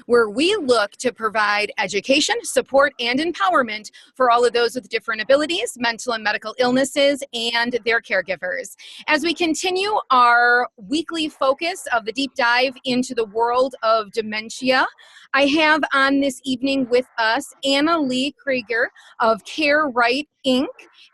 where we look to provide education, support, and empowerment for all of those with different abilities, mental and medical illnesses, and their caregivers. As we continue our weekly focus of the deep dive into the world of dementia, I have on this evening with us Annalee Kruger of CareRight Inc.,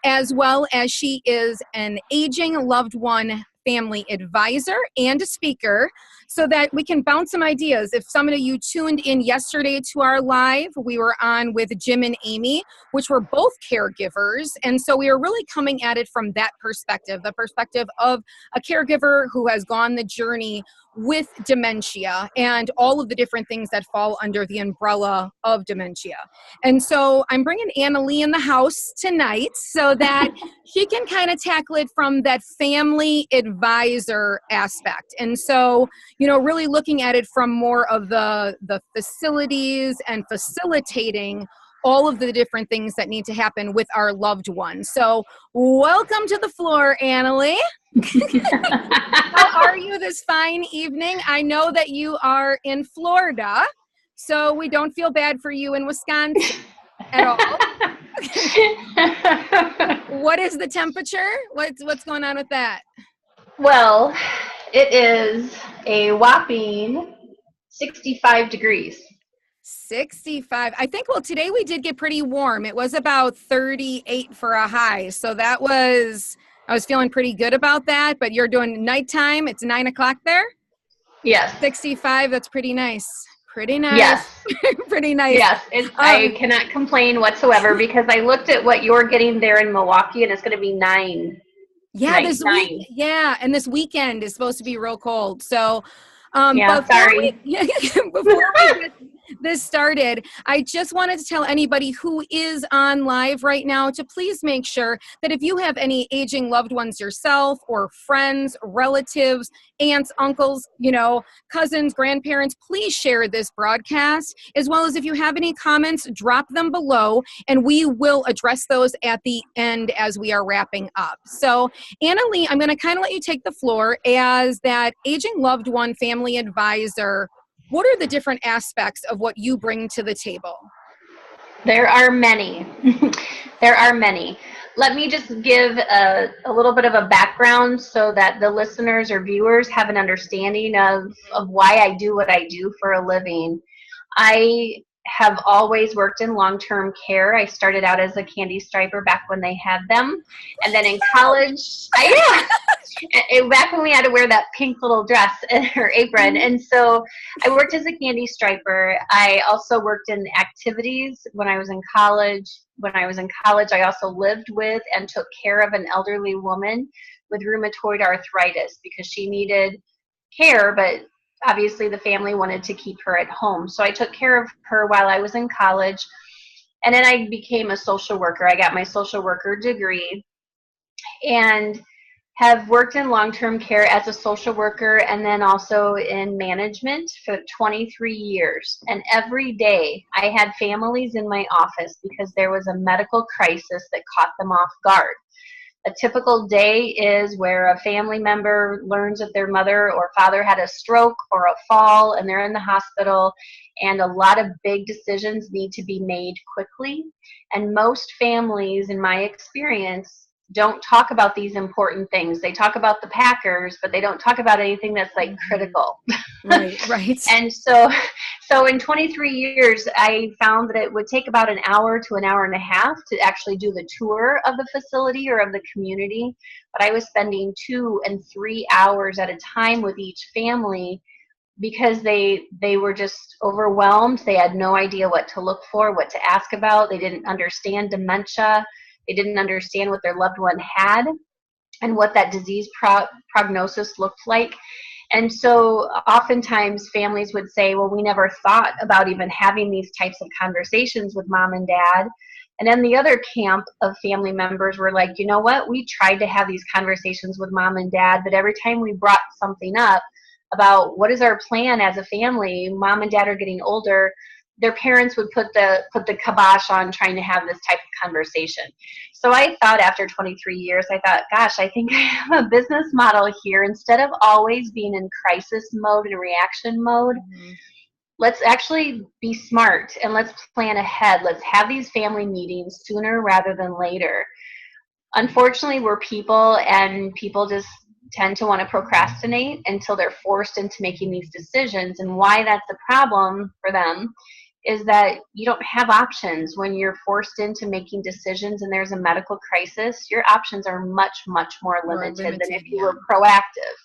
as well as she is an aging loved one family advisor and a speaker, so that we can bounce some ideas. If some of you tuned in yesterday to our live, we were on with Jim and Amy, which were both caregivers. And so we are really coming at it from that perspective, the perspective of a caregiver who has gone the journey with dementia and all of the different things that fall under the umbrella of dementia. And so I'm bringing Annalee in the house tonight so that she can kind of tackle it from that family advisor aspect. And so, really looking at it from more of the facilities and facilitating all of the different things that need to happen with our loved ones. So welcome to the floor, Annalee. How are you this fine evening? I know that you are in Florida, so we don't feel bad for you in Wisconsin at all. What is the temperature? What's going on with that? Well, it is a whopping 65 degrees. 65. I think, today we did get pretty warm. It was about 38 for a high. So I was feeling pretty good about that. But you're doing nighttime. It's 9 o'clock there? Yes. 65. That's pretty nice. Pretty nice. Yes. Pretty nice. Yes. I cannot complain whatsoever because I looked at what you're getting there in Milwaukee and it's going to be 9. Yeah, and this weekend is supposed to be real cold. So, sorry. Before we get this started, I just wanted to tell anybody who is on live right now to please make sure that if you have any aging loved ones yourself or friends, relatives, aunts, uncles, cousins, grandparents, please share this broadcast, as well as if you have any comments, drop them below, and we will address those at the end as we are wrapping up. So, Annalee, I'm going to kind of let you take the floor as that aging loved one family advisor. What are the different aspects of what you bring to the table? There are many. There are many. Let me just give a little bit of a background so that the listeners or viewers have an understanding of why I do what I do for a living. I have always worked in long-term care. I started out as a candy striper back when they had them. And then in college, back when we had to wear that pink little dress or apron. And so I worked as a candy striper. I also worked in activities when I was in college. When I was in college, I also lived with and took care of an elderly woman with rheumatoid arthritis because she needed care, but obviously the family wanted to keep her at home. So I took care of her while I was in college. And then I became a social worker. I got my social worker degree and have worked in long-term care as a social worker and then also in management for 23 years. And every day I had families in my office because there was a medical crisis that caught them off guard. A typical day is where a family member learns that their mother or father had a stroke or a fall and they're in the hospital, and a lot of big decisions need to be made quickly. And most families, in my experience, don't talk about these important things. They talk about the Packers, but they don't talk about anything that's critical. Right. And so in 23 years, I found that it would take about an hour to an hour and a half to actually do the tour of the facility or of the community. But I was spending 2 and 3 hours at a time with each family because they were just overwhelmed. They had no idea what to look for, what to ask about. They didn't understand dementia. They didn't understand what their loved one had and what that disease prognosis looked like. And so oftentimes families would say, well, we never thought about even having these types of conversations with mom and dad. And then the other camp of family members were like, you know what, we tried to have these conversations with mom and dad, but every time we brought something up about what is our plan as a family, mom and dad are getting older, their parents would put the kibosh on trying to have this type of conversation. So I thought after 23 years, I thought, gosh, I think I have a business model here. Instead of always being in crisis mode and reaction mode, let's actually be smart and let's plan ahead. Let's have these family meetings sooner rather than later. Unfortunately, we're people, and people just tend to want to procrastinate until they're forced into making these decisions. And why that's a problem for them is that you don't have options when you're forced into making decisions and there's a medical crisis. Your options are much, much more limited than if you were proactive.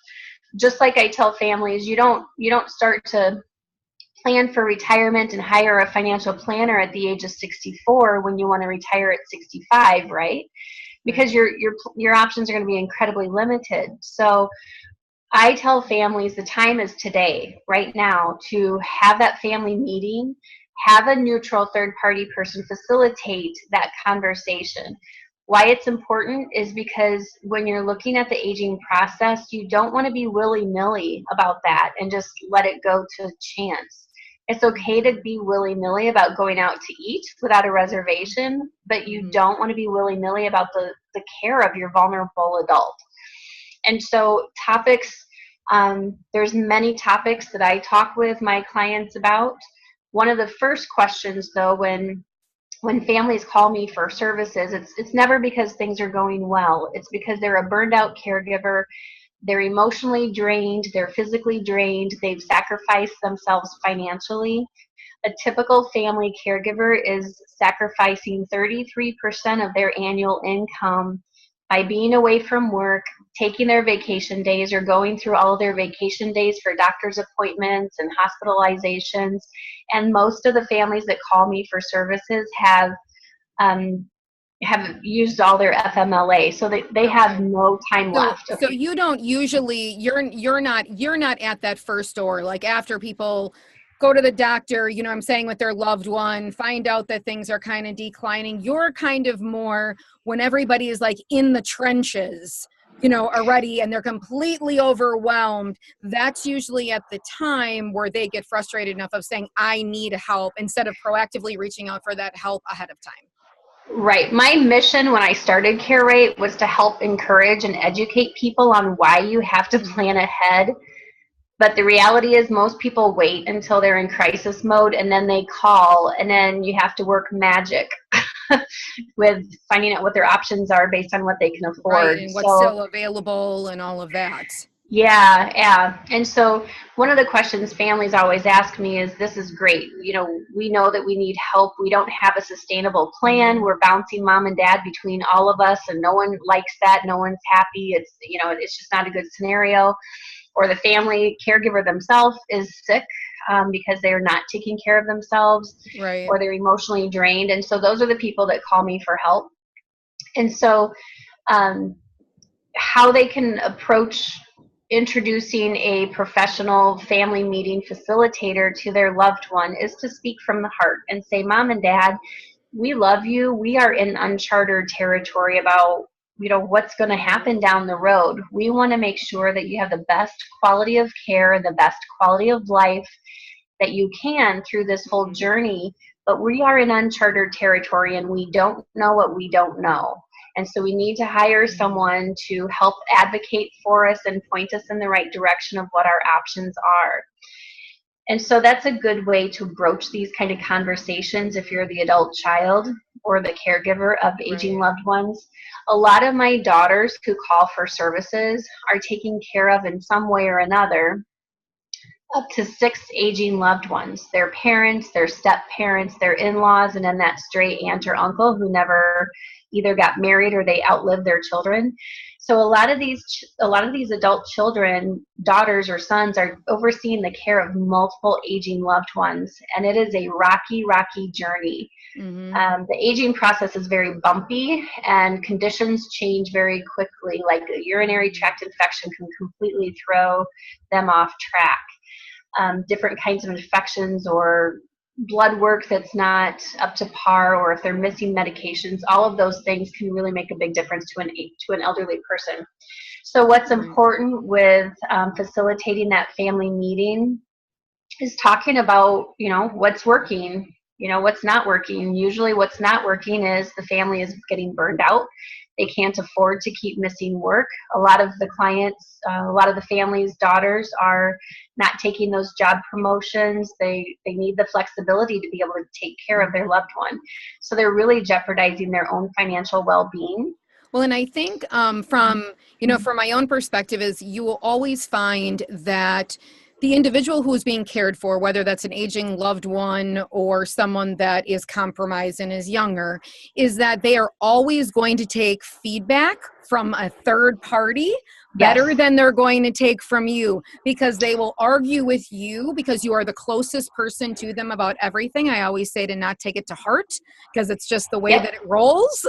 Just like I tell families, you don't start to plan for retirement and hire a financial planner at the age of 64 when you want to retire at 65, right? Because your options are going to be incredibly limited. So I tell families the time is today, right now, to have that family meeting, have a neutral third-party person facilitate that conversation. Why it's important is because when you're looking at the aging process, you don't want to be willy-nilly about that and just let it go to chance. It's okay to be willy-nilly about going out to eat without a reservation, but you don't want to be willy-nilly about the care of your vulnerable adult. And so topics, there's many topics that I talk with my clients about. One of the first questions, though, when families call me for services, it's never because things are going well. It's because they're a burned out caregiver. They're emotionally drained. They're physically drained. They've sacrificed themselves financially. A typical family caregiver is sacrificing 33% of their annual income by being away from work, taking their vacation days, or going through all of their vacation days for doctor's appointments and hospitalizations. And most of the families that call me for services have used all their FMLA, so they have no time left. So you don't usually, you're not at that first door, like after people go to the doctor, you know what I'm saying, with their loved one, find out that things are kind of declining. You're kind of more when everybody is like in the trenches, you know, already, and they're completely overwhelmed. That's usually at the time where they get frustrated enough of saying, I need help, instead of proactively reaching out for that help ahead of time. Right. My mission when I started CareRight was to help encourage and educate people on why you have to plan ahead. But the reality is most people wait until they're in crisis mode and then they call, and then you have to work magic with finding out what their options are based on what they can afford. Right, and what's still available and all of that. Yeah. And so one of the questions families always ask me is, this is great. You know, we know that we need help. We don't have a sustainable plan. We're bouncing mom and dad between all of us, and no one likes that. No one's happy. It's, you know, it's just not a good scenario. Or the family caregiver themselves is sick because they're not taking care of themselves, right, or they're emotionally drained. And so those are the people that call me for help. And so how they can approach introducing a professional family meeting facilitator to their loved one is to speak from the heart and say, Mom and Dad, we love you. We are in uncharted territory about, you know, what's going to happen down the road. We want to make sure that you have the best quality of care and the best quality of life that you can through this whole journey. But we are in uncharted territory and we don't know what we don't know. And so we need to hire someone to help advocate for us and point us in the right direction of what our options are. And so that's a good way to broach these kind of conversations if you're the adult child or the caregiver of aging loved ones. A lot of my daughters who call for services are taking care of in some way or another up to 6 aging loved ones, their parents, their step-parents, their in-laws, and then that stray aunt or uncle who never either got married or they outlived their children. So a lot of these adult children, daughters or sons, are overseeing the care of multiple aging loved ones, and it is a rocky journey. The aging process is very bumpy, and conditions change very quickly. Like a urinary tract infection can completely throw them off track. Different kinds of infections or blood work that's not up to par, or if they're missing medications, all of those things can really make a big difference to an elderly person. So what's important with facilitating that family meeting is talking about, you know, what's working, you know, what's not working. Usually what's not working is the family is getting burned out. They can't afford to keep missing work. A lot of the clients, a lot of the families' daughters are not taking those job promotions. They need the flexibility to be able to take care of their loved one. So they're really jeopardizing their own financial well-being. Well, and I think from my own perspective is you will always find that the individual who is being cared for, whether that's an aging loved one or someone that is compromised and is younger, is that they are always going to take feedback from a third party better than they're going to take from you, because they will argue with you because you are the closest person to them about everything. I always say to not take it to heart because it's just the way that it rolls.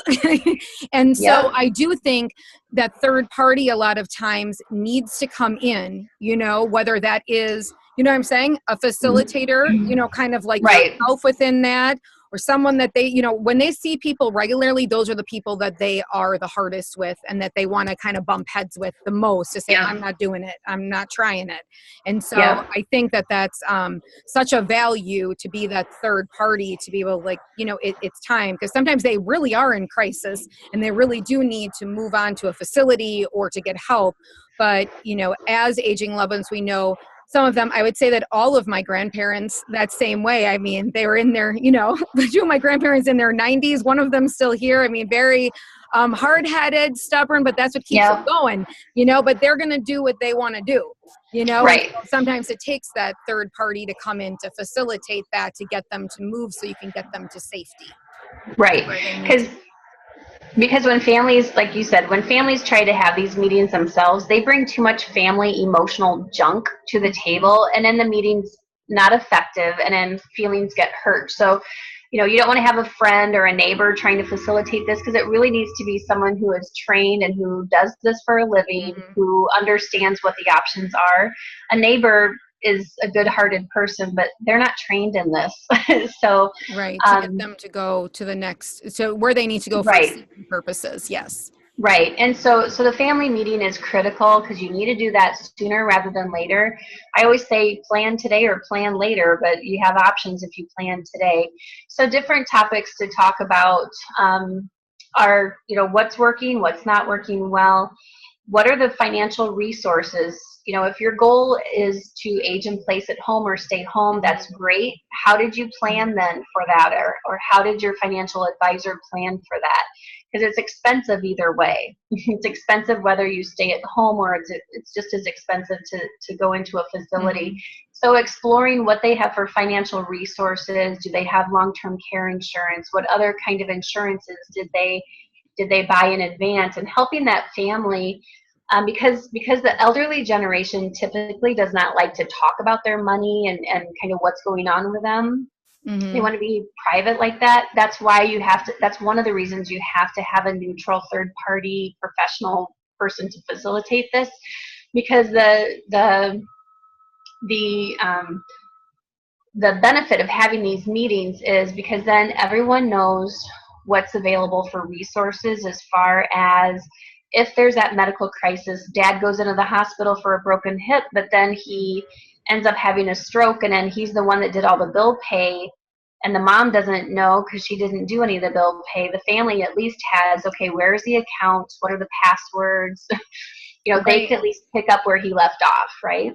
And so I do think that third party a lot of times needs to come in, whether that is, what I'm saying, a facilitator, kind of like yourself within that, or someone that they, when they see people regularly, those are the people that they are the hardest with and that they want to kind of bump heads with the most, to say, I'm not doing it, I'm not trying it. And so I think that that's such a value to be that third party, to be able to it's time, because sometimes they really are in crisis and they really do need to move on to a facility or to get help. But, as aging loved ones, we know some of them, I would say that all of my grandparents that same way. I mean, they were in their, two of my grandparents in their 90s, one of them still here. I mean, very hard-headed, stubborn, but that's what keeps them going, but they're going to do what they want to do, Right. And sometimes it takes that third party to come in to facilitate that, to get them to move so you can get them to safety. Right. Because when families, like you said, when families try to have these meetings themselves, they bring too much family emotional junk to the table, and then the meeting's not effective, and then feelings get hurt. So, you don't want to have a friend or a neighbor trying to facilitate this, because it really needs to be someone who is trained and who does this for a living, who understands what the options are. A neighbor is a good-hearted person, but they're not trained in this. So to get them to go to the next, so where they need to go for safety purposes. Right. And so the family meeting is critical, because you need to do that sooner rather than later. I always say plan today or plan later, but you have options if you plan today. So different topics to talk about are, what's working, what's not working well. What are the financial resources? If your goal is to age in place at home or stay home, that's great. How did you plan then for that? Or how did your financial advisor plan for that? Because it's expensive either way. It's expensive whether you stay at home, or it's just as expensive to go into a facility. So exploring what they have for financial resources. Do they have long-term care insurance? What other kind of insurances did they buy in advance? And helping that family, because the elderly generation typically does not like to talk about their money and kind of what's going on with them. They want to be private like that. That's why that's one of the reasons you have to have a neutral third party professional person to facilitate this, because the benefit of having these meetings is because then everyone knows what's available for resources, as far as if there's that medical crisis. Dad goes into the hospital for a broken hip, but then he ends up having a stroke, and then he's the one that did all the bill pay, and the mom doesn't know because she didn't do any of the bill pay. The family at least has, okay, where's the account? What are the passwords? They can at least pick up where he left off, right?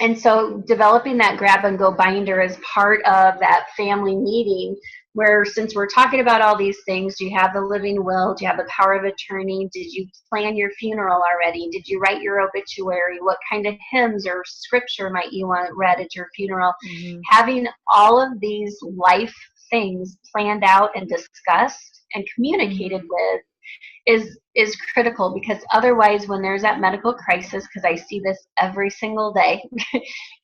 And so developing that grab-and-go binder as part of that family meeting, where, since we're talking about all these things, do you have the living will? Do you have the power of attorney? Did you plan your funeral already? Did you write your obituary? What kind of hymns or scripture might you want read at your funeral? Having all of these life things planned out and discussed and communicated with is critical, because otherwise, when there's that medical crisis, because I see this every single day,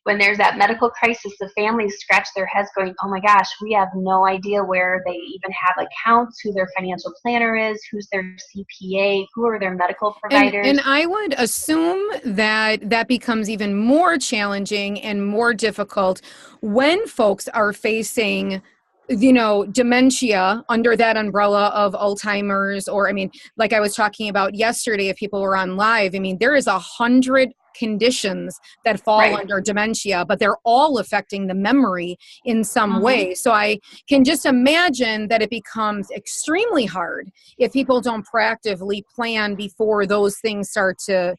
when there's that medical crisis, the families scratch their heads going, oh my gosh, we have no idea where they even have accounts, who their financial planner is, who's their CPA, who are their medical providers. And I would assume that becomes even more challenging and more difficult when folks are facing dementia under that umbrella of Alzheimer's, or, like I was talking about yesterday, if people were on live, there is 100 conditions that fall Right. under dementia, but they're all affecting the memory in some way. So I can just imagine that it becomes extremely hard if people don't proactively plan before those things start to,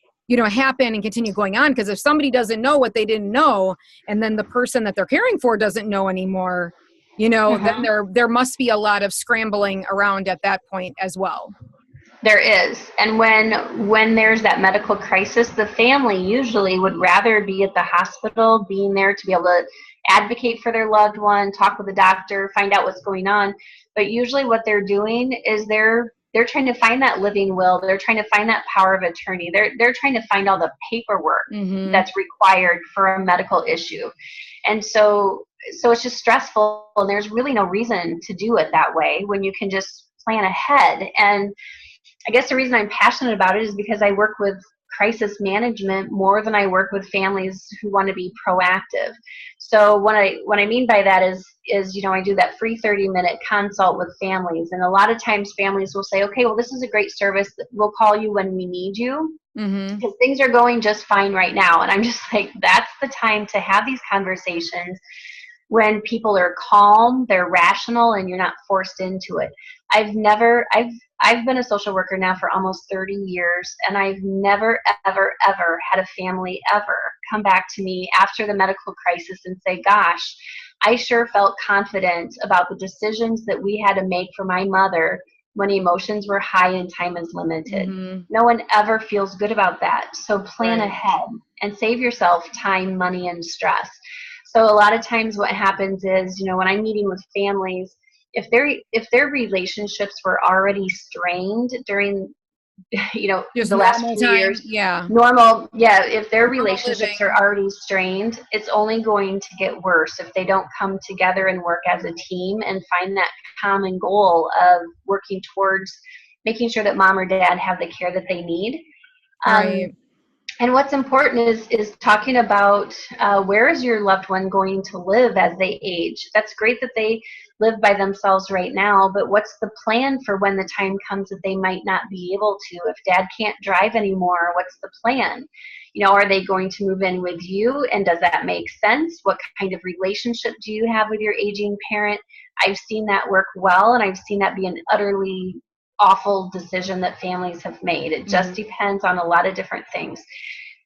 happen and continue going on. Because if somebody doesn't know what they didn't know, and then the person that they're caring for doesn't know anymore, then there must be a lot of scrambling around at that point as well. There is. And when there's that medical crisis, the family usually would rather be at the hospital, being there to be able to advocate for their loved one, talk with the doctor, find out what's going on. But usually what they're doing is they're trying to find that living will. They're trying to find that power of attorney. They're trying to find all the paperwork that's required for a medical issue. And so it's just stressful, and there's really no reason to do it that way when you can just plan ahead. And I guess the reason I'm passionate about it is because I work with crisis management more than I work with families who want to be proactive. So what I mean by that is I do that free 30-minute consult with families, and a lot of times families will say, okay, well, this is a great service. We'll call you when we need you, because things are going just fine right now. And I'm just like, that's the time to have these conversations when people are calm, they're rational, and you're not forced into it. I've been a social worker now for almost 30 years, and I've never, ever, ever had a family ever come back to me after the medical crisis and say, gosh, I sure felt confident about the decisions that we had to make for my mother when emotions were high and time is limited. No one ever feels good about that. So plan ahead and save yourself time, money, and stress. So a lot of times what happens is, when I'm meeting with families, if their relationships were already strained during, just the last few years, if their relationships are already strained, it's only going to get worse if they don't come together and work as a team and find that common goal of working towards making sure that mom or dad have the care that they need. And what's important is talking about where is your loved one going to live as they age. That's great that they live by themselves right now, but what's the plan for when the time comes that they might not be able to? If dad can't drive anymore, what's the plan? Are they going to move in with you? And does that make sense? What kind of relationship do you have with your aging parent? I've seen that work well, and I've seen that be an utterly awful decision that families have made. It just depends on a lot of different things.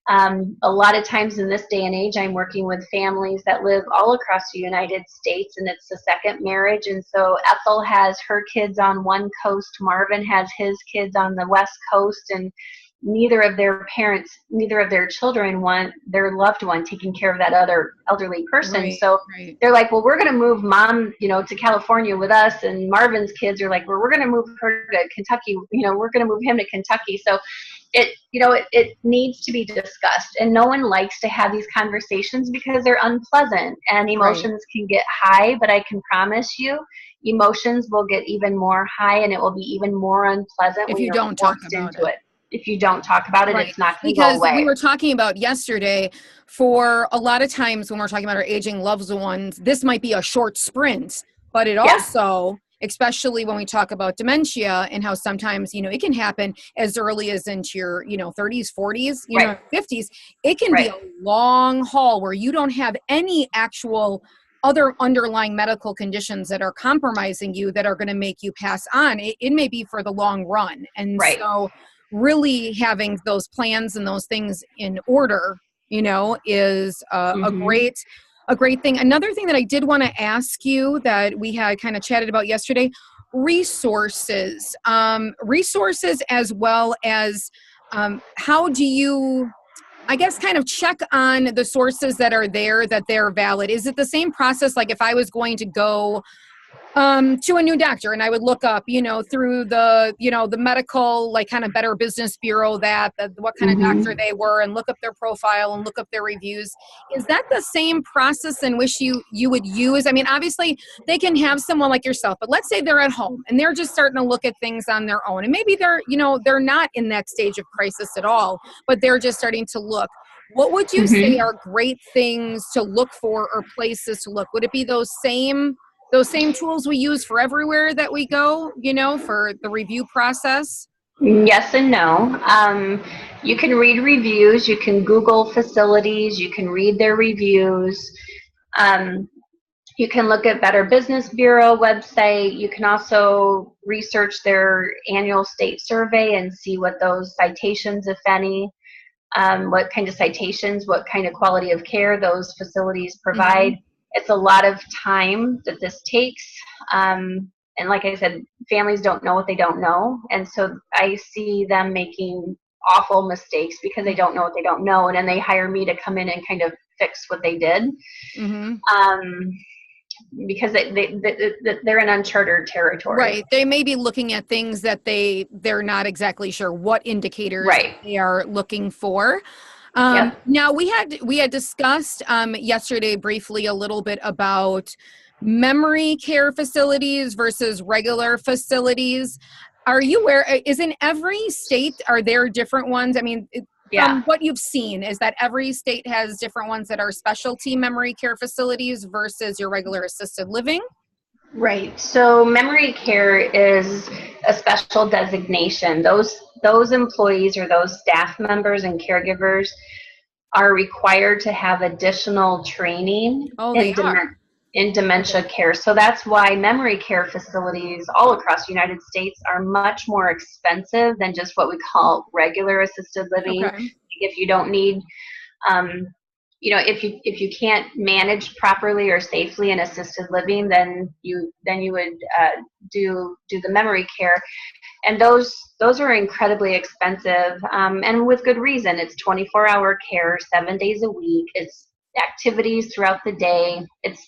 A lot of times in this day and age, I'm working with families that live all across the United States, and it's a second marriage. And so Ethel has her kids on one coast, Marvin has his kids on the West Coast, and neither of their children want their loved one taking care of that other elderly person. They're like, well, we're going to move mom, to California with us. And Marvin's kids are like, well, we're going to move her to Kentucky. We're going to move him to Kentucky. So it needs to be discussed, and no one likes to have these conversations because they're unpleasant and emotions can get high, but I can promise you emotions will get even more high, and it will be even more unpleasant if when you don't talk about it. If you don't talk about it, it's not going to go away. Because we were talking about yesterday, for a lot of times when we're talking about our aging loved ones, this might be a short sprint, but it also, especially when we talk about dementia and how sometimes, it can happen as early as into your, 30s, 40s, 50s. It can be a long haul where you don't have any actual other underlying medical conditions that are compromising you that are going to make you pass on. It may be for the long run. And so really having those plans and those things in order, is a great thing. Another thing that I did want to ask you that we had kind of chatted about yesterday, resources as well as how do you, I guess, kind of check on the sources that are there, that they're valid? Is it the same process? Like if I was going to go to a new doctor and I would look up, through the medical, like kind of Better Business Bureau, what kind of doctor they were, and look up their profile and look up their reviews. Is that the same process in which you would use? I mean, obviously they can have someone like yourself, but let's say they're at home and they're just starting to look at things on their own, and maybe they're not in that stage of crisis at all, but they're just starting to look. What would you say are great things to look for or places to look? Would it be those same tools we use for everywhere that we go, for the review process? Yes and no. You can read reviews, you can Google facilities, you can read their reviews. Um, you can look at Better Business Bureau website. You can also research their annual state survey and see what those citations, if any, what kind of citations, what kind of quality of care those facilities provide. It's a lot of time that this takes. And like I said, families don't know what they don't know. And so I see them making awful mistakes because they don't know what they don't know. And then they hire me to come in and kind of fix what they did. Because they're in uncharted territory. Right. They may be looking at things that they're not exactly sure what indicators they are looking for. Now we had discussed yesterday briefly a little bit about memory care facilities versus regular facilities. Are you aware, is in every state, are there different ones? I mean, from what you've seen, is that every state has different ones that are specialty memory care facilities versus your regular assisted living? Right. So memory care is a special designation. Those employees or those staff members and caregivers are required to have additional training in dementia care. So that's why memory care facilities all across the United States are much more expensive than just what we call regular assisted living. If you don't need, if you can't manage properly or safely in assisted living, then you would do the memory care. And those are incredibly expensive, and with good reason. It's 24-hour care, 7 days a week. It's activities throughout the day. It's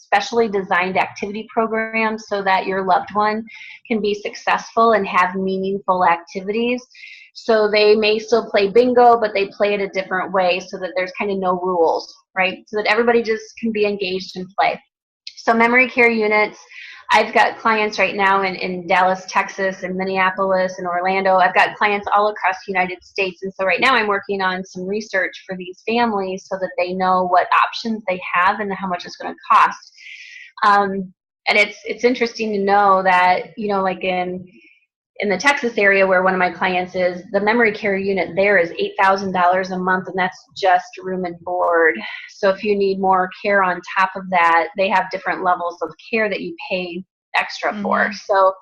specially designed activity programs so that your loved one can be successful and have meaningful activities. So they may still play bingo, but they play it a different way so that there's kind of no rules, right? So that everybody just can be engaged and play. So memory care units, I've got clients right now in Dallas, Texas, and Minneapolis and Orlando. I've got clients all across the United States. And so right now I'm working on some research for these families so that they know what options they have and how much it's going to cost. And it's interesting to know that, like in the Texas area where one of my clients is, the memory care unit there is $8,000 a month, and that's just room and board. So if you need more care on top of that, they have different levels of care that you pay extra for. So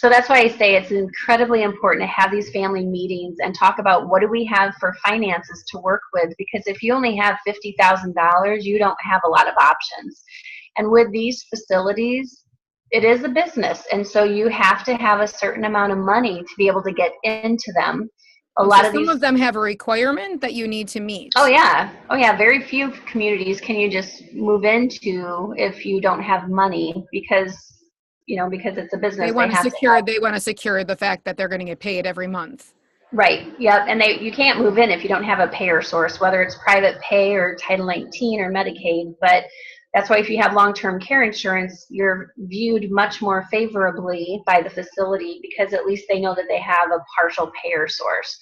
that's why I say it's incredibly important to have these family meetings and talk about what do we have for finances to work with, because if you only have $50,000, you don't have a lot of options. And with these facilities, it is a business, and so you have to have a certain amount of money to be able to get into them. Some of them have a requirement that you need to meet. Oh yeah. Very few communities can you just move into if you don't have money, because it's a business. They want to secure the fact that they're going to get paid every month. Right. Yep. And you can't move in if you don't have a payer source, whether it's private pay or Title 19 or Medicaid. But that's why if you have long-term care insurance, you're viewed much more favorably by the facility, because at least they know that they have a partial payer source.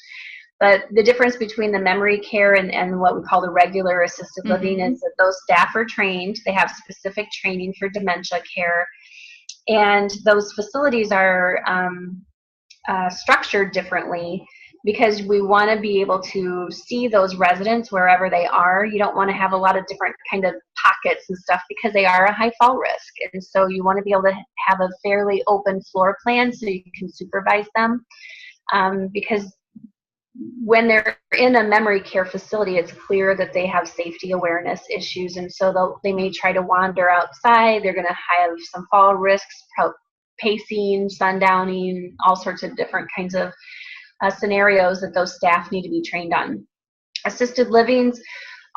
But the difference between the memory care and what we call the regular assisted living is that those staff are trained. They have specific training for dementia care. And those facilities are structured differently, because we want to be able to see those residents wherever they are. You don't want to have a lot of different kind of pockets and stuff, because they are a high fall risk. And so you want to be able to have a fairly open floor plan so you can supervise them. Because when they're in a memory care facility, it's clear that they have safety awareness issues. And so they may try to wander outside. They're going to have some fall risks, pacing, sundowning, all sorts of different kinds of scenarios that those staff need to be trained on. Assisted livings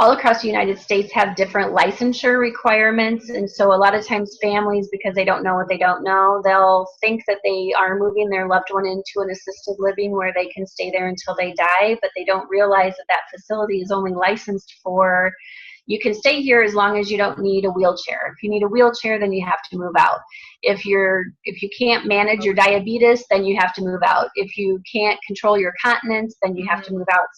all across the United States have different licensure requirements, and so a lot of times families, because they don't know what they don't know, they'll think that they are moving their loved one into an assisted living where they can stay there until they die, but they don't realize that that facility is only licensed for, you can stay here as long as you don't need a wheelchair. If you need a wheelchair, then you have to move out. If you can't manage your diabetes, then you have to move out. If you can't control your continence, then you have to move out.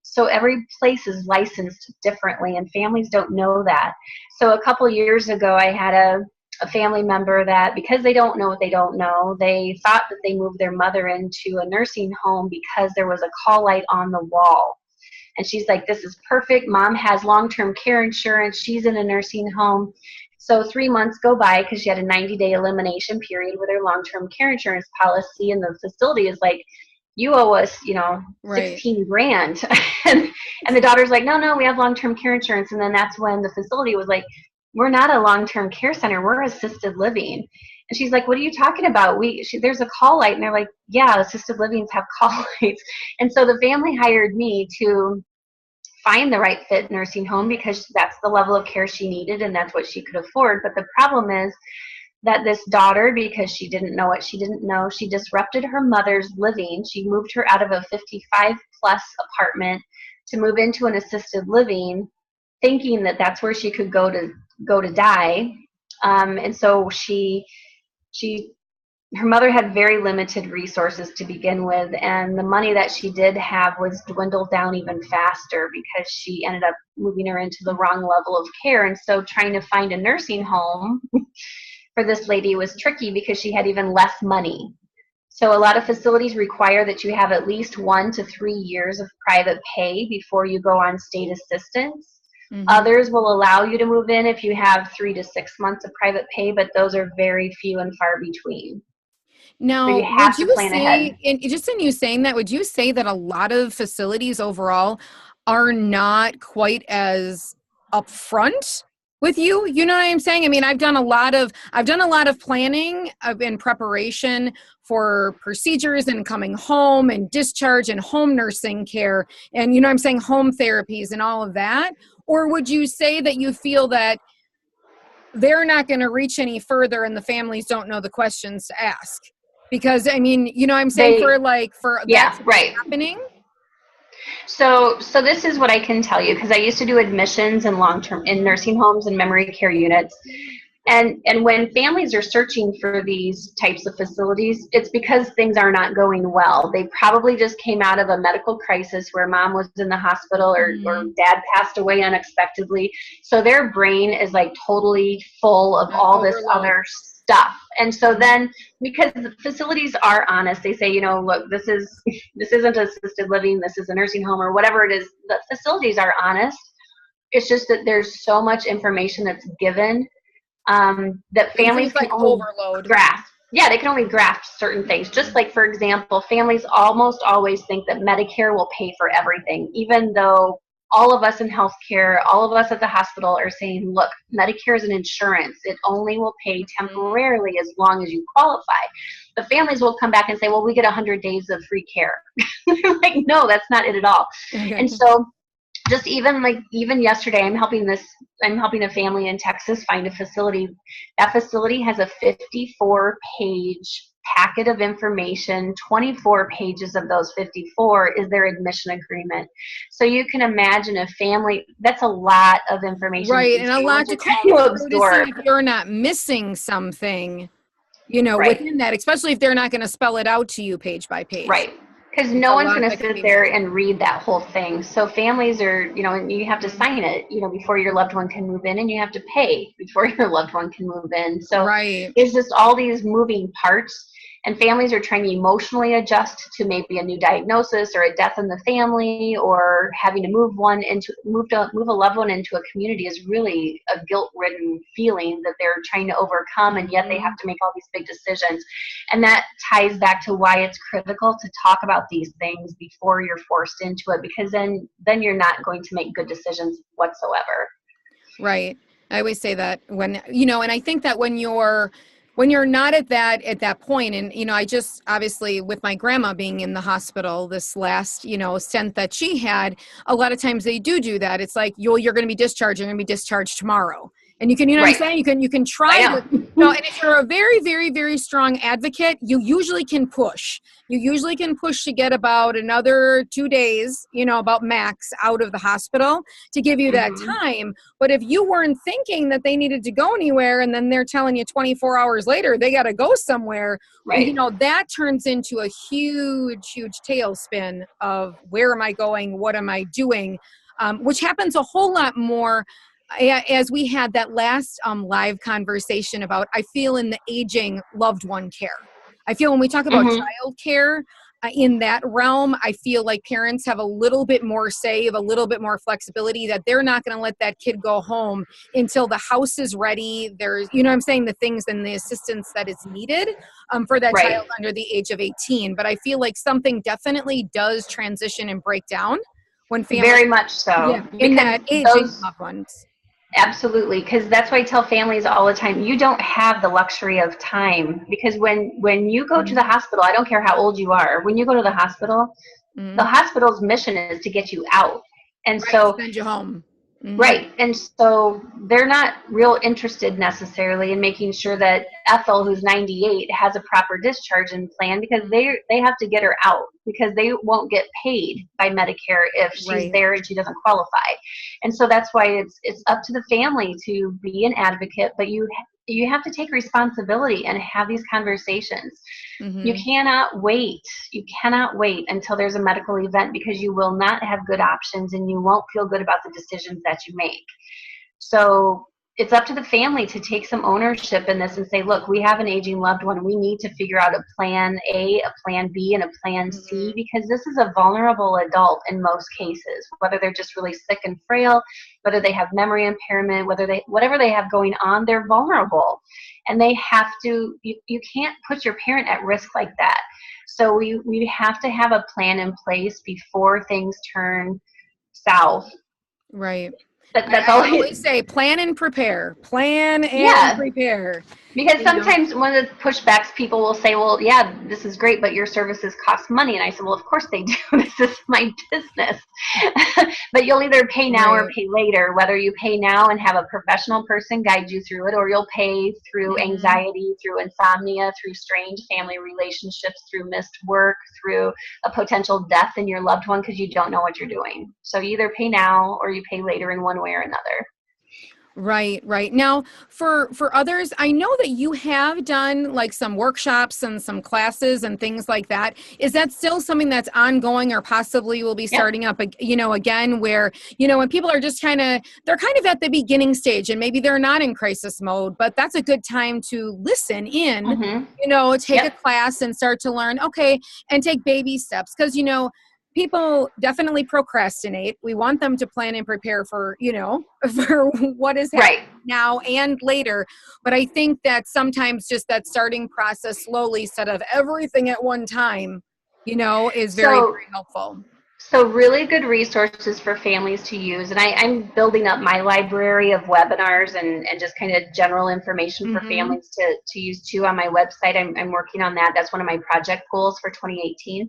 So every place is licensed differently, and families don't know that. So a couple years ago, I had a family member that, because they don't know what they don't know, they thought that they moved their mother into a nursing home because there was a call light on the wall. And she's like, this is perfect. Mom has long-term care insurance. She's in a nursing home. So 3 months go by because she had a 90-day elimination period with her long-term care insurance policy. And the facility is like, you owe us, Right. 16 grand. and the daughter's like, no, we have long-term care insurance. And then that's when the facility was like, we're not a long-term care center. We're assisted living. And she's like, what are you talking about? There's a call light. And they're like, yeah, assisted livings have call lights. And so the family hired me to find the right fit nursing home because that's the level of care she needed and that's what she could afford. But the problem is that this daughter, because she didn't know what she didn't know, she disrupted her mother's living. She moved her out of a 55-plus apartment to move into an assisted living, thinking that that's where she could go to die. And so her mother had very limited resources to begin with, and the money that she did have was dwindled down even faster because she ended up moving her into the wrong level of care. And so trying to find a nursing home for this lady was tricky because she had even less money. So a lot of facilities require that you have at least 1 to 3 years of private pay before you go on state assistance. Mm-hmm. Others will allow you to move in if you have 3 to 6 months of private pay, but those are very few and far between. Now, so you have to plan ahead. Just in you saying that, would you say that a lot of facilities overall are not quite as upfront with you? You know what I'm saying? I mean, I've done a lot of planning in preparation for procedures and coming home and discharge and home nursing care and, I'm saying, home therapies and all of that. Or would you say that you feel that they're not going to reach any further and the families don't know the questions to ask? Because, I mean, I'm saying that's right. happening. So this is what I can tell you, because I used to do admissions in in nursing homes and memory care units. And when families are searching for these types of facilities, it's because things are not going well. They probably just came out of a medical crisis where mom was in the hospital or dad passed away unexpectedly. So their brain is like totally full of all this other stuff. And so then, because the facilities are honest, they say, look, this isn't assisted living, this is a nursing home or whatever it is. The facilities are honest. It's just that there's so much information that's given that families can only grasp. Yeah, they can only grasp certain things. Just like, for example, families almost always think that Medicare will pay for everything, even though all of us in healthcare, all of us at the hospital are saying, look, Medicare is an insurance. It only will pay temporarily as long as you qualify. The families will come back and say, well, we get 100 days of free care. Like, no, that's not it at all. Okay. And so just even yesterday, I'm helping a family in Texas find a facility. That facility has a 54-page packet of information. 24 pages of those 54 is their admission agreement. So you can imagine a family, that's a lot of information. Right, and a lot to kind of absorb. If you're not missing something, within that, especially if they're not going to spell it out to you page by page. Right. Because no one's going to sit there and read that whole thing. So families are, and you have to sign it, before your loved one can move in, and you have to pay before your loved one can move in. So It's just all these moving parts, and families are trying to emotionally adjust to maybe a new diagnosis or a death in the family, or having to move a loved one into a community is really a guilt-ridden feeling that they're trying to overcome, and yet they have to make all these big decisions. And that ties back to why it's critical to talk about these things before you're forced into it, because then you're not going to make good decisions whatsoever. Right. I always say that when, and I think that when you're not at that point, and, I just, obviously with my grandma being in the hospital this last, stint that she had, a lot of times they do that. It's like, you're going to be discharged, you're going to be discharged tomorrow. And you can, what I'm saying? You can try to, and if you're a very, very, very strong advocate, you usually can push. You usually can push to get about another 2 days, about max out of the hospital to give you that time. But if you weren't thinking that they needed to go anywhere, and then they're telling you 24 hours later, they got to go somewhere, that turns into a huge, huge tailspin of where am I going? What am I doing? Which happens a whole lot more as we had that last live conversation about, I feel in the aging loved one care. I feel when we talk about child care, in that realm, I feel like parents have a little bit more say, a little bit more flexibility, that they're not going to let that kid go home until the house is ready. There's, you know what I'm saying, the things and the assistance that is needed for that Right. child under the age of 18. But I feel like something definitely does transition and break down when families, Very much so. in that aging loved ones. Absolutely, because that's why I tell families all the time, you don't have the luxury of time, because when you go to the hospital, I don't care how old you are, when you go to the hospital's mission is to get you out. And so send you home. Right. And so they're not real interested necessarily in making sure that Ethel, who's 98, has a proper discharge in plan, because they have to get her out, because they won't get paid by Medicare if she's there and she doesn't qualify. And so that's why it's up to the family to be an advocate, but you have to take responsibility and have these conversations. You cannot wait. You cannot wait until there's a medical event, because you will not have good options and you won't feel good about the decisions that you make. So it's up to the family to take some ownership in this and say, look, we have an aging loved one. We need to figure out a plan A, a plan B, and a plan C, because this is a vulnerable adult in most cases, whether they're just really sick and frail, whether they have memory impairment, whatever they have going on, they're vulnerable. And they have to, you can't put your parent at risk like that. So we have to have a plan in place before things turn south. Right. That's all I always say, plan and prepare. Plan and prepare. Because sometimes one of the pushbacks, people will say, well, yeah, this is great, but your services cost money. And I said, well, of course they do. This is my business. But you'll either pay now or pay later, whether you pay now and have a professional person guide you through it, or you'll pay through anxiety, through insomnia, through strange family relationships, through missed work, through a potential death in your loved one because you don't know what you're doing. So you either pay now or you pay later in one way or another. Right. Now, for others, I know that you have done like some workshops and some classes and things like that. Is that still something that's ongoing, or possibly will be starting up, again, where, when people are just they're kind of at the beginning stage and maybe they're not in crisis mode, but that's a good time to listen in, take a class and start to learn, and take baby steps. Because, people definitely procrastinate. We want them to plan and prepare for, for what is happening now and later. But I think that sometimes just that starting process slowly, instead of everything at one time, is very, very helpful. So really good resources for families to use. And I'm building up my library of webinars and just kind of general information for families to use too on my website. I'm working on that. That's one of my project goals for 2018.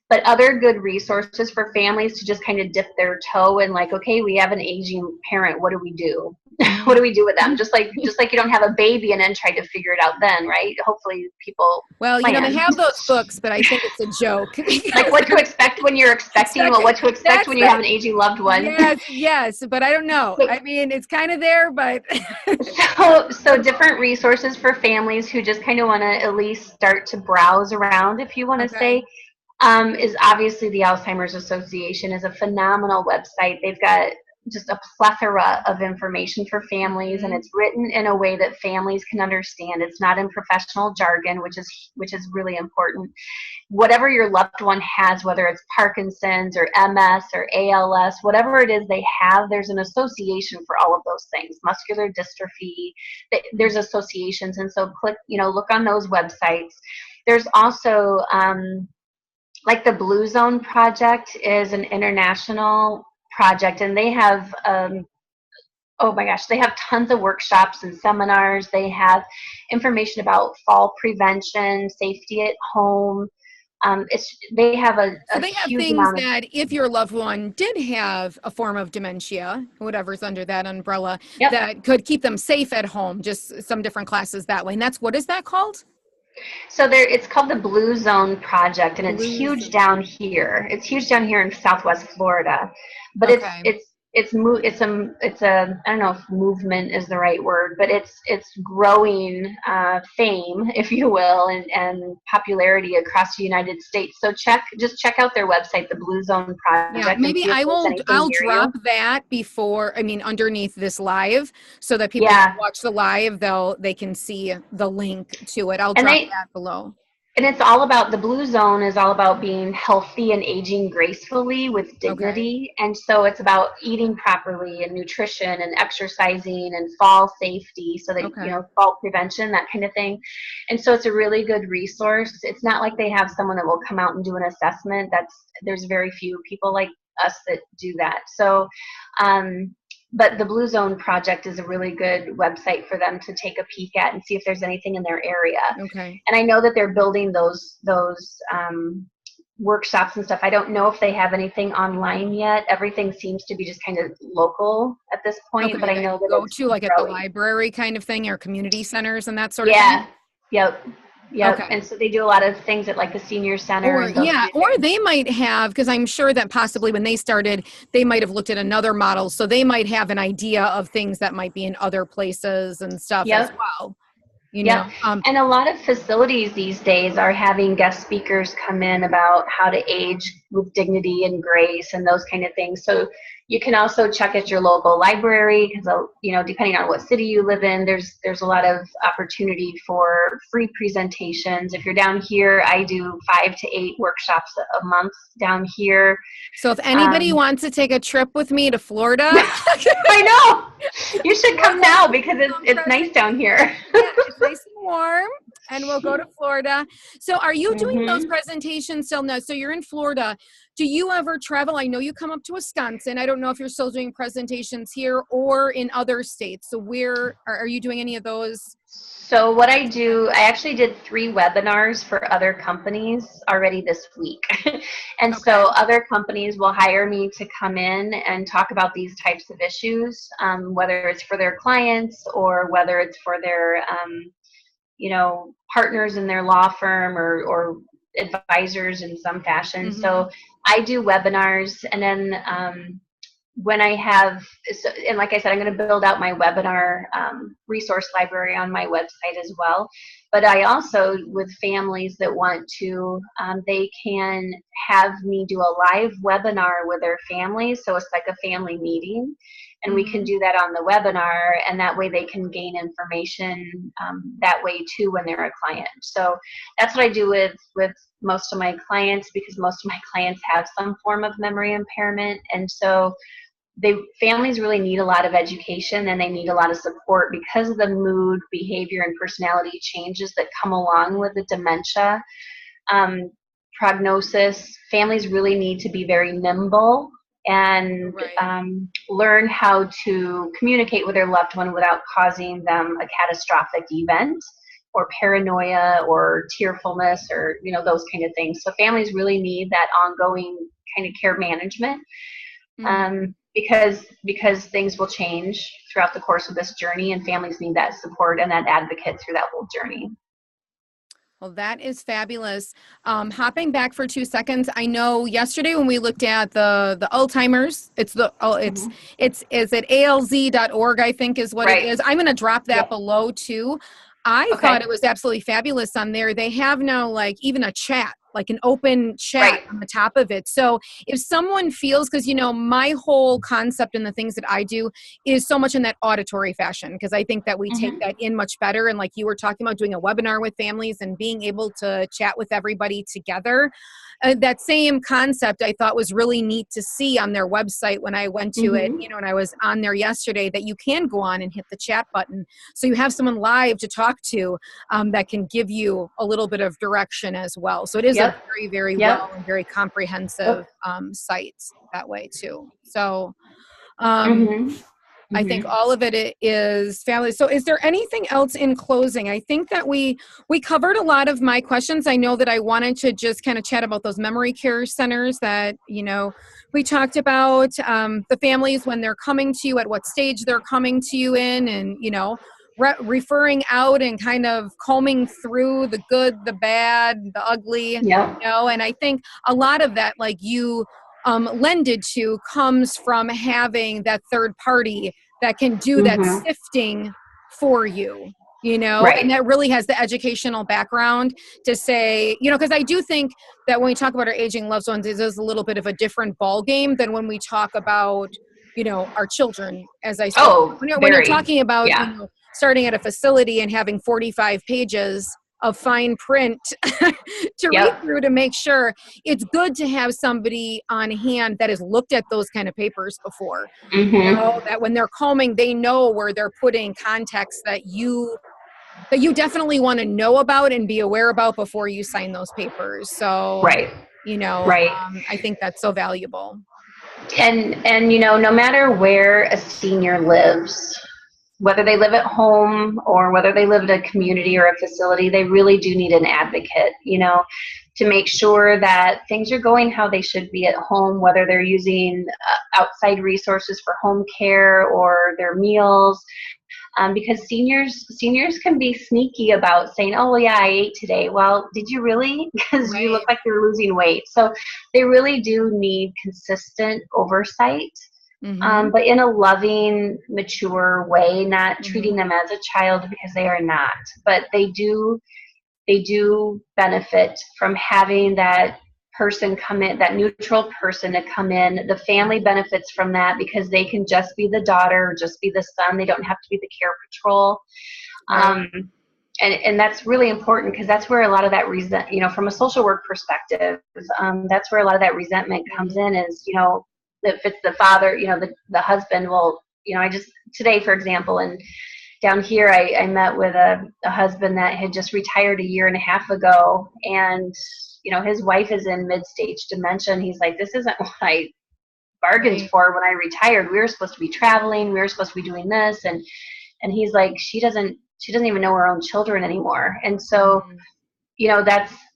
But other good resources for families to just kind of dip their toe in, like, okay, we have an aging parent. What do we do? What do we do with them? Just like you don't have a baby and then try to figure it out then, right? Hopefully people plan. They have those books, but I think it's a joke. Like what to expect when you're expecting, what to expect when you have an aging loved one. Yes, but I don't know. I mean, it's kind of there, but so different resources for families who just kind of want to at least start to browse around, if you want to say. Is obviously the Alzheimer's Association is a phenomenal website. They've got just a plethora of information for families, and it's written in a way that families can understand. It's not in professional jargon, which is really important. Whatever your loved one has, whether it's Parkinson's or MS or ALS, whatever it is they have, there's an association for all of those things. Muscular dystrophy, there's associations, and so look on those websites. There's also like the Blue Zone Project is an international project, and they have they have tons of workshops and seminars. They have information about fall prevention, safety at home. They have huge things amount that if your loved one did have a form of dementia, whatever's under that umbrella, that could keep them safe at home. Just some different classes that way. And what is that called? So it's called the Blue Zone Project, and it's huge down here. It's huge down here in Southwest Florida, but it's a I don't know if movement is the right word, but it's growing fame, if you will, and popularity across the United States. So just check out their website, the Blue Zone Project, Yeah, and maybe see if there's anything I'll near drop you. that underneath this live so that people Yeah, who watch the live, they can see the link to it. I'll and drop they that below. And it's all about, the Blue Zone is all about being healthy and aging gracefully with Okay. dignity. And so it's about eating properly and nutrition and exercising and fall safety, so that, Okay. fall prevention, that kind of thing. And so it's a really good resource. It's not like they have someone that will come out and do an assessment. There's very few people like us that do that. So, but the Blue Zone Project is a really good website for them to take a peek at and see if there's anything in their area. Okay. And I know that they're building those workshops and stuff. I don't know if they have anything online yet. Everything seems to be just kind of local at this point, Okay. but I That know you that go it's to like at the growing. library kind of thing or community centers and that sort of thing. Yeah. Yep. Yep. Okay. And so they do a lot of things at like the senior center Or and those yeah, kind of or things. they might have, because I'm sure that possibly when they started, they might have looked at another model. So they might have an idea of things that might be in other places and stuff as Yep. well. You know, Yep. And a lot of facilities these days are having guest speakers come in about how to age with dignity and grace and those kind of things. So you can also check at your local library, because depending on what city you live in, there's a lot of opportunity for free presentations. If you're down here, I do 5 to 8 workshops a month down here. so if anybody wants to take a trip with me to Florida, I know. You should come now because it's nice down here. Yeah, it's nice and warm, and we'll go to Florida. So are you doing those Mm-hmm. presentations still now? So you're in Florida. Do you ever travel? I know you come up to Wisconsin. I don't know if you're still doing presentations here or in other states. So where are you doing any of those? So what I do, I actually did 3 webinars for other companies already this week. And Okay. so other companies will hire me to come in and talk about these types of issues, whether it's for their clients or whether it's for their, partners in their law firm or advisors in some fashion. Mm-hmm. So I do webinars, and then when I have, and like I said, I'm going to build out my webinar resource library on my website as well. But I also, with families that want to, they can have me do a live webinar with their families. So it's like a family meeting. And we can do that on the webinar, and that way they can gain information that way too when they're a client. So that's what I do with most of my clients, because most of my clients have some form of memory impairment. And so families really need a lot of education, and they need a lot of support because of the mood, behavior, and personality changes that come along with the dementia prognosis. Families really need to be very nimble and learn how to communicate with their loved one without causing them a catastrophic event or paranoia or tearfulness or those kind of things. So families really need that ongoing kind of care management. Because things will change throughout the course of this journey, and families need that support and that advocate through that whole journey. Well, that is fabulous. Hopping back for 2 seconds, I know yesterday when we looked at the Alzheimer's, is it alz.org, I think is what it is. I'm going to drop that below too. I thought it was absolutely fabulous on there. They have now like even a chat, like an open chat on the top of it. So if someone feels, because my whole concept and the things that I do is so much in that auditory fashion, because I think that we take that in much better. And like you were talking about doing a webinar with families and being able to chat with everybody together. That same concept I thought was really neat to see on their website when I went to it, and I was on there yesterday, that you can go on and hit the chat button. So you have someone live to talk to that can give you a little bit of direction as well. So it is a very, very well and very comprehensive site that way too. So I think all of it is fabulous. So is there anything else in closing? I think that we covered a lot of my questions. I know that I wanted to just kind of chat about those memory care centers that, we talked about, the families when they're coming to you, at what stage they're coming to you in, and, referring out and kind of combing through the good, the bad, the ugly, and I think a lot of that, like you lended to comes from having that third party that can do that sifting for you, Right. and that really has the educational background to say, because I do think that when we talk about our aging loved ones, it is a little bit of a different ball game than when we talk about, our children, as I said. Oh, When you're very. talking about, Yeah. starting at a facility and having 45 pages of fine print to read through to make sure, it's good to have somebody on hand that has looked at those kind of papers before. That when they're combing, they know where they're putting context that you definitely want to know about and be aware about before you sign those papers. So, Right. I think that's so valuable. And no matter where a senior lives, whether they live at home or whether they live in a community or a facility, they really do need an advocate, to make sure that things are going how they should be at home, whether they're using outside resources for home care or their meals. Because seniors can be sneaky about saying, oh, yeah, I ate today. Well, did you really? Because you look like you're losing weight. So they really do need consistent oversight, but in a loving, mature way, not treating them as a child, because they are not. But they do benefit from having that person come in, that neutral person to come in. The family benefits from that because they can just be the daughter, just be the son. They don't have to be the care patrol. And that's really important, because that's where a lot of that from a social work perspective, that's where a lot of that resentment comes in, is, if it's the father, the husband will, I just, today, for example, and down here, I met with a husband that had just retired a year and a half ago, and his wife is in mid-stage dementia, and he's like, this isn't what I bargained for when I retired. We were supposed to be traveling, we were supposed to be doing this, and he's like, she doesn't even know her own children anymore. And so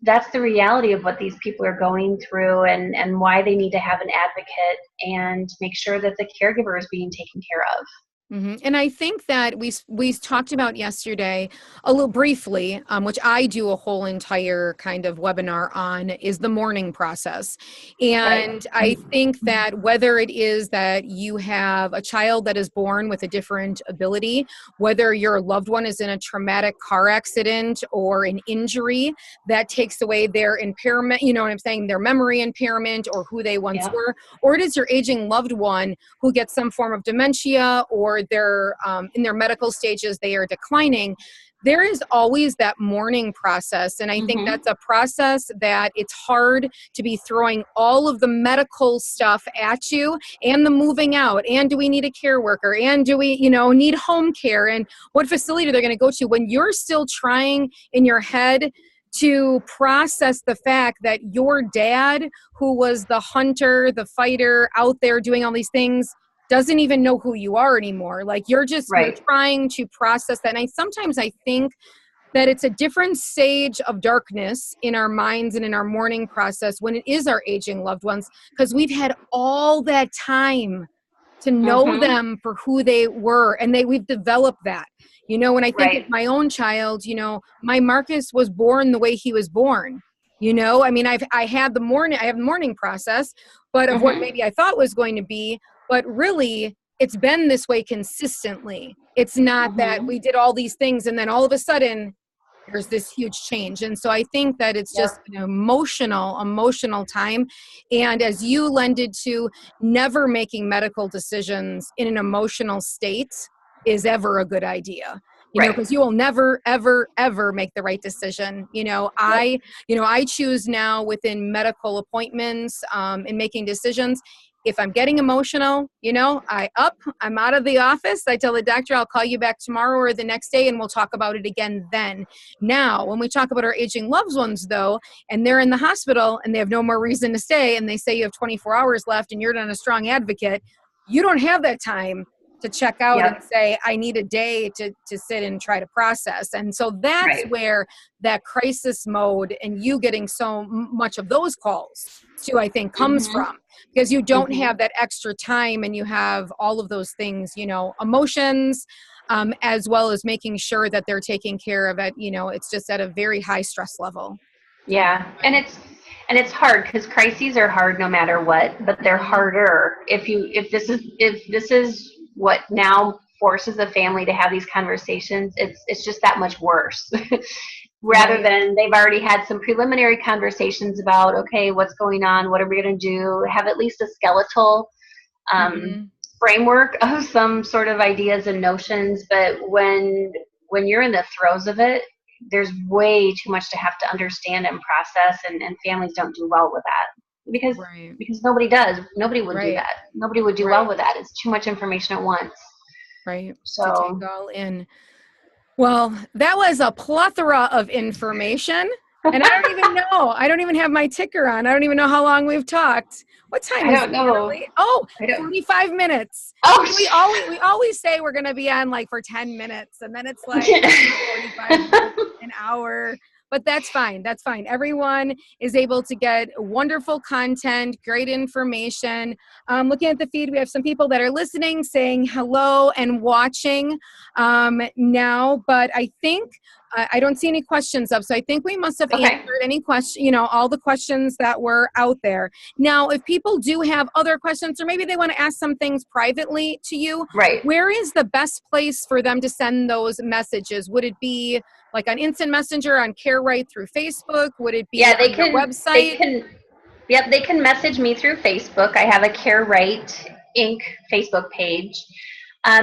that's the reality of what these people are going through, and why they need to have an advocate and make sure that the caregiver is being taken care of. And I think that we talked about yesterday a little briefly, which I do a whole entire kind of webinar on, is the mourning process. And I think that whether it is that you have a child that is born with a different ability, whether your loved one is in a traumatic car accident or an injury that takes away their impairment, their memory impairment or who they once were, or it is your aging loved one who gets some form of dementia, or they're in their medical stages, they are declining, there is always that mourning process. And I think that's a process that it's hard to be throwing all of the medical stuff at you, and the moving out, and do we need a care worker, and do we, need home care, and what facility they're going to go to, when you're still trying in your head to process the fact that your dad, who was the hunter, the fighter out there doing all these things, doesn't even know who you are anymore. Like you're trying to process that. And sometimes I think that it's a different stage of darkness in our minds and in our mourning process when it is our aging loved ones, because we've had all that time to know them for who they were, and we've developed that. When I think of my own child, my Marcus was born the way he was born. I have the mourning process, but of what maybe I thought was going to be, but really it's been this way consistently. It's not that we did all these things and then all of a sudden there's this huge change. And so I think that it's just an emotional time. And as you lended to, never making medical decisions in an emotional state is ever a good idea. Because you will never, ever, ever make the right decision. I choose now within medical appointments in making decisions. If I'm getting emotional, I'm out of the office. I tell the doctor, I'll call you back tomorrow or the next day, and we'll talk about it again then. Now, when we talk about our aging loved ones, though, and they're in the hospital and they have no more reason to stay, and they say you have 24 hours left and you're not a strong advocate, you don't have that time to check out and say, I need a day to sit and try to process. And so that's where that crisis mode and you getting so much of those calls too, I think, comes from, because you don't have that extra time, and you have all of those things, emotions, as well as making sure that they're taking care of it. It's just at a very high stress level. Yeah. And And it's hard because crises are hard no matter what, but they're harder if this is what now forces a family to have these conversations. It's just that much worse. Rather than they've already had some preliminary conversations about, okay, what's going on, what are we going to do, have at least a skeletal framework of some sort of ideas and notions. But when you're in the throes of it, there's way too much to have to understand and process, and families don't do well with that because nobody does. Nobody would do that. Nobody would do well with that. It's too much information at once. Right. So to take all in. Well, that was a plethora of information. And I don't even know. I don't even have my ticker on. I don't even know how long we've talked. What time is it, Annalee? Oh, 45 minutes. Oh, we always say we're going to be on like for 10 minutes, and then it's like 45 minutes, an hour. But that's fine. That's fine. Everyone is able to get wonderful content, great information. Looking at the feed, we have some people that are listening, saying hello and watching now. But I think I don't see any questions up. So I think we must have answered any question, all the questions that were out there. Now, if people do have other questions, or maybe they want to ask some things privately to you, where is the best place for them to send those messages? Would it be like on Instant Messenger, on CareRight through Facebook? Would it be on your website? They can message me through Facebook. I have a CareRight Inc. Facebook page.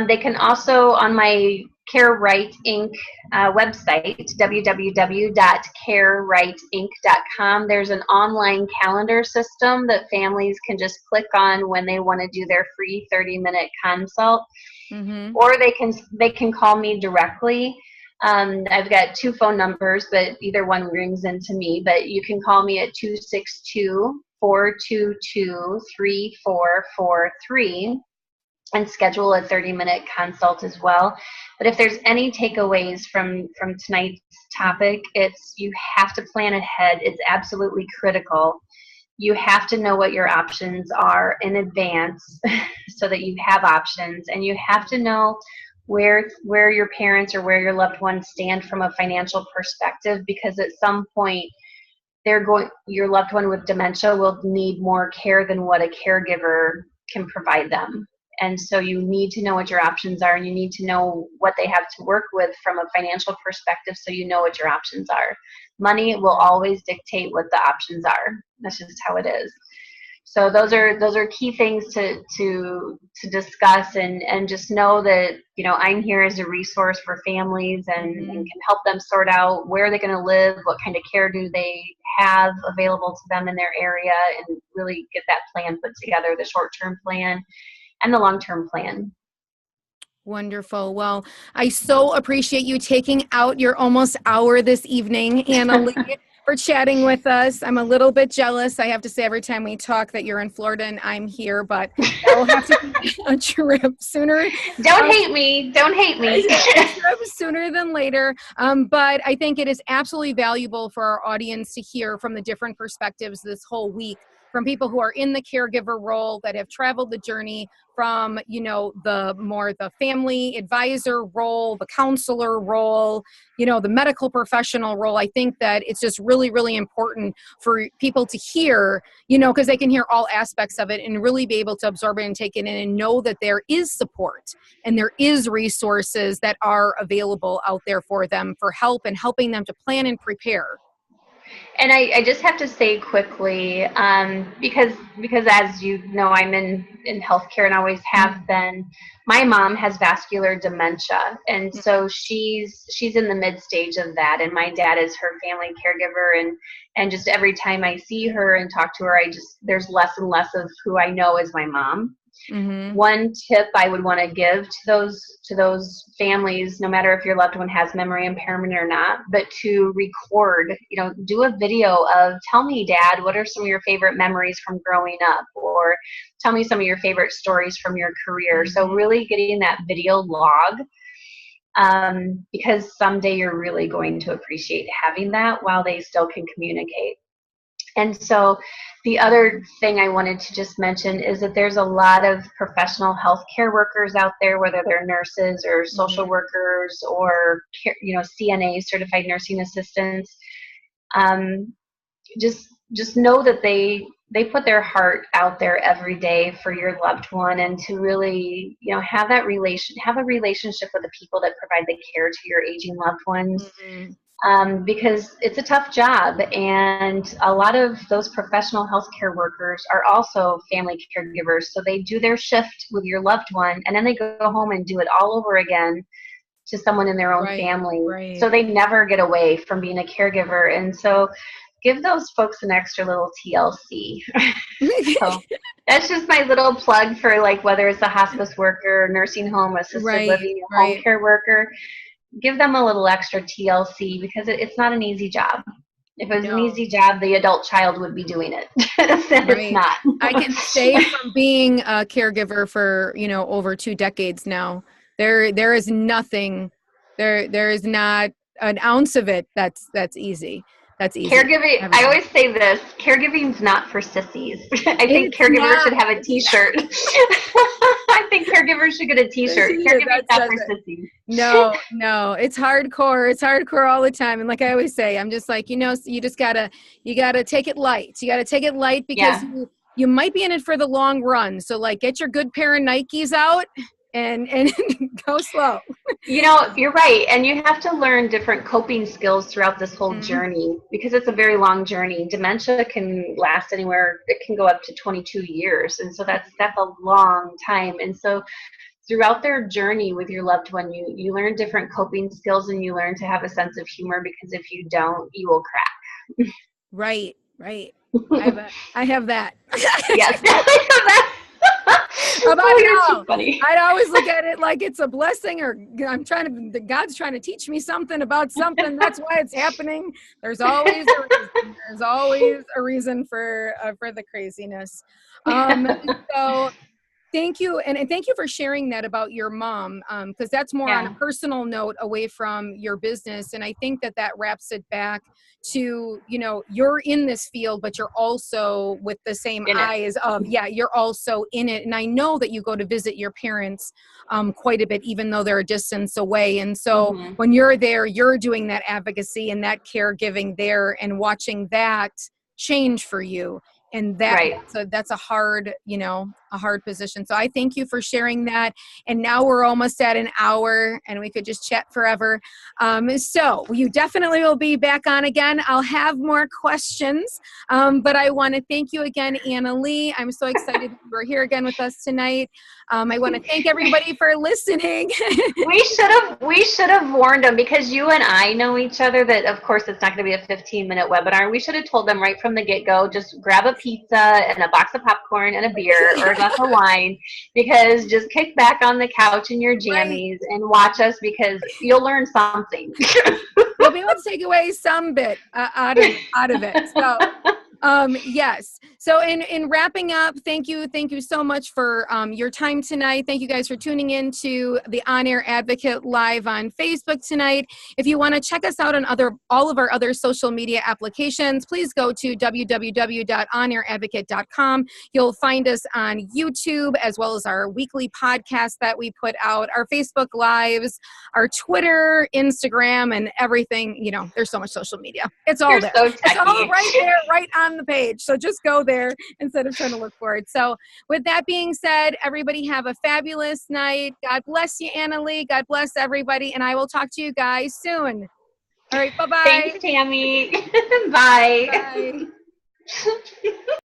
They can also, on my CareRight Inc. Website, www.carerightinc.com, there's an online calendar system that families can just click on when they want to do their free 30-minute consult. Or they can call me directly. I've got 2 phone numbers, but either one rings into me. But you can call me at 262-422-3443 and schedule a 30-minute consult as well. But if there's any takeaways from tonight's topic, it's you have to plan ahead. It's absolutely critical. You have to know what your options are in advance so that you have options, and you have to know where your parents or where your loved ones stand from a financial perspective, because at some point your loved one with dementia will need more care than what a caregiver can provide them. And so you need to know what your options are, and you need to know what they have to work with from a financial perspective, so you know what your options are. Money will always dictate what the options are. That's just how it is. So those are key things to discuss, and just know that I'm here as a resource for families and can help them sort out where they're going to live, what kind of care do they have available to them in their area, and really get that plan put together, the short-term plan and the long-term plan. Wonderful. Well, I so appreciate you taking out your almost hour this evening, Annalee, for chatting with us. I'm a little bit jealous. I have to say every time we talk that you're in Florida and I'm here, but that will have to be a trip sooner. Don't hate me. Don't hate me. Sooner than later. But I think it is absolutely valuable for our audience to hear from the different perspectives this whole week, from people who are in the caregiver role, that have traveled the journey, from the family advisor role, the counselor role, the medical professional role. I think that it's just really, really important for people to hear, because they can hear all aspects of it and really be able to absorb it and take it in, and know that there is support and there is resources that are available out there for them for help and helping them to plan and prepare. And I just have to say quickly, because as you know, I'm in healthcare and always have been. My mom has vascular dementia, and so she's in the mid stage of that. And my dad is her family caregiver, and just every time I see her and talk to her, there's less and less of who I know as my mom. One tip I would want to give to those families, no matter if your loved one has memory impairment or not, but to record, do a video of, tell me, Dad, what are some of your favorite memories from growing up, or tell me some of your favorite stories from your career. So really getting that video log, because someday you're really going to appreciate having that while they still can communicate. And so the other thing I wanted to just mention is that there's a lot of professional healthcare workers out there, whether they're nurses or social workers or CNA, certified nursing assistants. Just just know that they put their heart out there every day for your loved one, and to really, have a relationship with the people that provide the care to your aging loved ones. Because it's a tough job, and a lot of those professional healthcare workers are also family caregivers. So they do their shift with your loved one, and then they go home and do it all over again to someone in their own family. Right. So they never get away from being a caregiver. And so give those folks an extra little TLC. So that's just my little plug for, like, whether it's a hospice worker, nursing home, assisted living, home care worker. Give them a little extra TLC, because it's not an easy job. If it was an easy job, the adult child would be doing it. It's not. I can say from being a caregiver for, over 2 decades now, there is nothing, there is not an ounce of it that's easy. That's easy. Caregiving, I always say this, caregiving's not for sissies. I think caregivers should have a t-shirt. I think caregivers should get a t-shirt. Caregiving's not for sissies. No, it's hardcore. It's hardcore all the time. And like I always say, I'm just like, you just gotta take it light. You gotta take it light, because you might be in it for the long run. So, like, get your good pair of Nikes out and go slow. You're right. And you have to learn different coping skills throughout this whole journey, because it's a very long journey. Dementia can last anywhere. It can go up to 22 years. And so that's a long time. And so throughout their journey with your loved one, you learn different coping skills, and you learn to have a sense of humor, because if you don't, you will crack. Right. I have that. Yes. I have that. I'd always look at it like it's a blessing, or God's trying to teach me something about something. That's why it's happening. There's always a reason. There's always a reason for the craziness. So thank you. And thank you for sharing that about your mom, because that's more on a personal note away from your business. And I think that wraps it back to, you're in this field, but you're also with the same eyes of, you're also in it. And I know that you go to visit your parents quite a bit, even though they're a distance away. And so when you're there, you're doing that advocacy and that caregiving there, and watching that change for you. And that's a hard, a hard position. So I thank you for sharing that. And now we're almost at an hour, and we could just chat forever. So you definitely will be back on again. I'll have more questions, but I want to thank you again, Annalee. I'm so excited that you are here again with us tonight. I want to thank everybody for listening. We should have warned them, because you and I know each other, that of course it's not going to be a 15-minute webinar. We should have told them right from the get-go, just grab a pizza and a box of popcorn and a beer or a glass of wine, because just kick back on the couch in your jammies and watch us, because you'll learn something. You'll be able to take away some bit out of it. So yes. So in wrapping up, thank you so much for your time tonight. Thank you guys for tuning in to the On Air Advocate live on Facebook tonight. If you want to check us out on all of our other social media applications, please go to www.onairadvocate.com. You'll find us on YouTube, as well as our weekly podcast that we put out, our Facebook lives, our Twitter, Instagram, and everything. There's so much social media. It's all there. So it's all right there, right on the page. So just go there instead of trying to look for it. So with that being said, everybody have a fabulous night. God bless you, Annalee. God bless everybody. And I will talk to you guys soon. All right. Bye-bye. Thanks, Tammy. Bye. Bye.